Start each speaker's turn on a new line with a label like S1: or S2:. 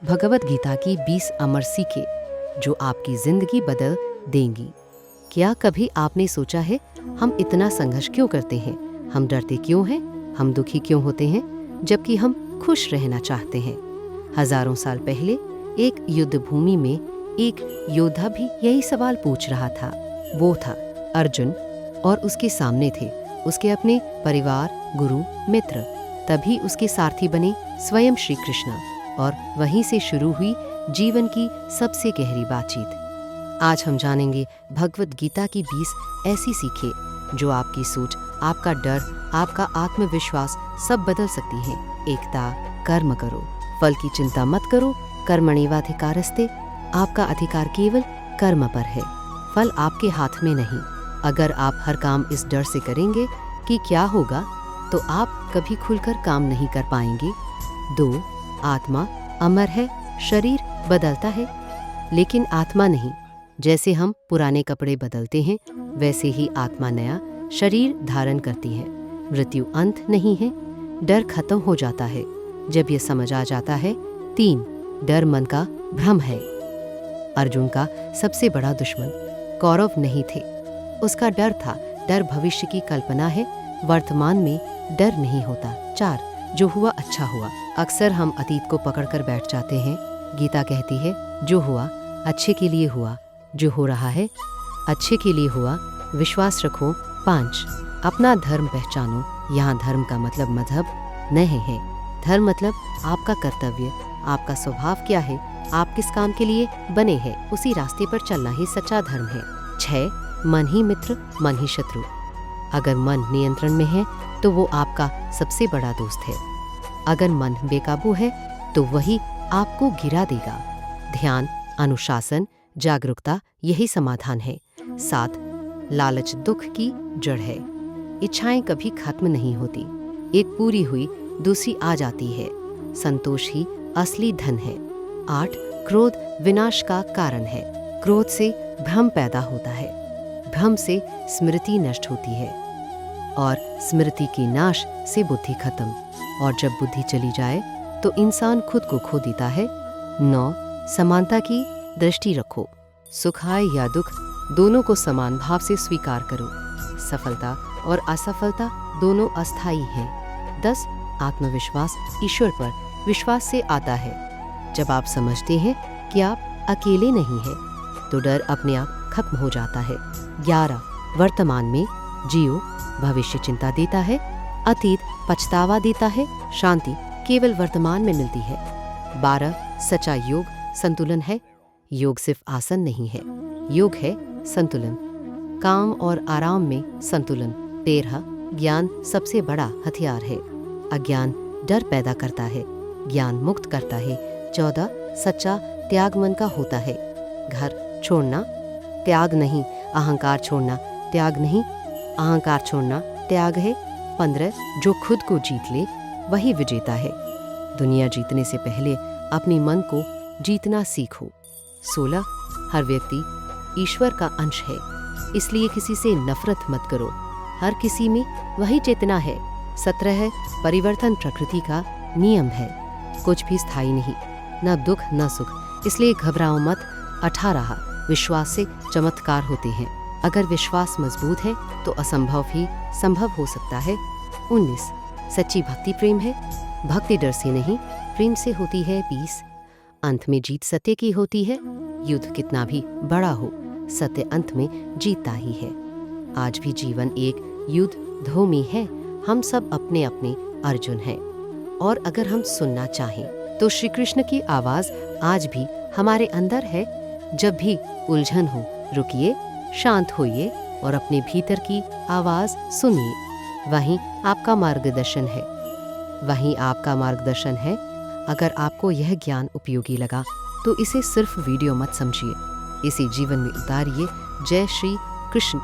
S1: भगवत गीता की 20 अमर सीखें जो आपकी जिंदगी बदल देंगी। क्या कभी आपने सोचा है हम इतना संघर्ष क्यों करते हैं? हम डरते क्यों हैं? हम दुखी क्यों होते हैं जबकि हम खुश रहना चाहते हैं? हजारों साल पहले एक युद्ध भूमि में एक योद्धा भी यही सवाल पूछ रहा था। वो था अर्जुन और उसके सामने थे उसके अपने परिवार, गुरु, मित्र। तभी उसके सारथी बने स्वयं श्री कृष्ण और वहीं से शुरू हुई जीवन की सबसे गहरी बातचीत। आज हम जानेंगे भगवत गीता की 20 ऐसी सीखें जो आपकी सोच, आपका डर, आपका आत्मविश्वास सब बदल सकती हैं। एकता, कर्म करो, फल की चिंता मत करो, कर्मण्येवाधिकारस्ते, आपका अधिकार केवल कर्म पर है, फल आपके हाथ में नहीं। अगर आप हर काम इस डर से करेंगे कि क्या होगा, तो आप कभी खुलकर काम नहीं कर पाएंगे। 2. आत्मा अमर है, शरीर बदलता है, लेकिन आत्मा नहीं। जैसे हम पुराने कपड़े बदलते हैं, वैसे ही आत्मा नया शरीर धारण करती है। मृत्यु अंत नहीं है, डर खत्म हो जाता है जब ये समझ आ जाता है। 3. डर मन का भ्रम है। अर्जुन का सबसे बड़ा दुश्मन कौरव नहीं थे, उसका डर था। डर भविष्य की कल्पना है, वर्तमान में डर नहीं होता। 4. जो हुआ अच्छा हुआ। अक्सर हम अतीत को पकड़कर बैठ जाते हैं। गीता कहती है जो हुआ अच्छे के लिए हुआ, जो हो रहा है अच्छे के लिए हुआ, विश्वास रखो। 5. अपना धर्म पहचानो। यहाँ धर्म का मतलब मजहब नहीं है। धर्म मतलब आपका कर्तव्य, आपका स्वभाव क्या है, आप किस काम के लिए बने हैं, उसी रास्ते पर चलना ही सच्चा धर्म है। 6. मन ही मित्र, मन ही शत्रु। अगर मन नियंत्रण में है तो वो आपका सबसे बड़ा दोस्त है। अगर मन बेकाबू है तो वही आपको गिरा देगा। ध्यान, अनुशासन, जागरूकता यही समाधान है। 7. लालच दुख की जड़ है। इच्छाएं कभी खत्म नहीं होती, एक पूरी हुई दूसरी आ जाती है। संतोष ही असली धन है। 8. क्रोध विनाश का कारण है। क्रोध से भ्रम पैदा होता है, भ्रम से स्मृति नष्ट होती है और स्मृति के नाश से बुद्धि खत्म, और जब बुद्धि चली जाए तो इंसान खुद को खो देता है। 9. समानता की दृष्टि रखो। सुख आए या दुख, दोनों को समान भाव से स्वीकार करो। सफलता और असफलता दोनों अस्थायी हैं। 10. आत्मविश्वास ईश्वर पर विश्वास से आता है। जब आप समझते हैं कि आप अकेले नहीं हैं, तो डर अपने आप खत्म हो जाता है। 11. वर्तमान में जियो, भविष्य चिंता देता है, अतीत पछतावा देता है, शांति केवल वर्तमान में मिलती है। 12. सच्चा योग संतुलन है। योग सिर्फ आसन नहीं है, योग है संतुलन, काम और आराम में संतुलन। 13. ज्ञान सबसे बड़ा हथियार है। अज्ञान डर पैदा करता है, ज्ञान मुक्त करता है। 14. सच्चा त्याग मन का होता है। घर छोड़ना त्याग नहीं, अहंकार छोड़ना त्याग नहीं, अहंकार छोड़ना त्याग है। 15. जो खुद को जीत ले वही विजेता है। दुनिया जीतने से पहले अपने मन को जीतना सीखो। 16. हर व्यक्ति ईश्वर का अंश है, इसलिए किसी से नफरत मत करो, हर किसी में वही चेतना है। 17. परिवर्तन प्रकृति का नियम है, कुछ भी स्थायी नहीं, न दुख न सुख, इसलिए घबराओ मत। 18. विश्वास से चमत्कार होते हैं। अगर विश्वास मजबूत है तो असंभव भी संभव हो सकता है। 19. सच्ची भक्ति प्रेम है। भक्ति डर से नहीं, प्रेम से होती है। 20. अंत में जीत सत्य की होती है। युद्ध कितना भी बड़ा हो, सत्य अंत में जीतता ही है। आज भी जीवन एक युद्ध भूमि है, हम सब अपने अपने अर्जुन हैं, और अगर हम सुनना चाहें तो श्री कृष्ण की आवाज आज भी हमारे अंदर है। जब भी उलझन हो, रुकिए, शांत होइए और अपने भीतर की आवाज सुनिए। वहीं आपका मार्गदर्शन है, वहीं आपका मार्गदर्शन है। अगर आपको यह ज्ञान उपयोगी लगा तो इसे सिर्फ वीडियो मत समझिए, इसे जीवन में उतारिए। जय श्री कृष्ण।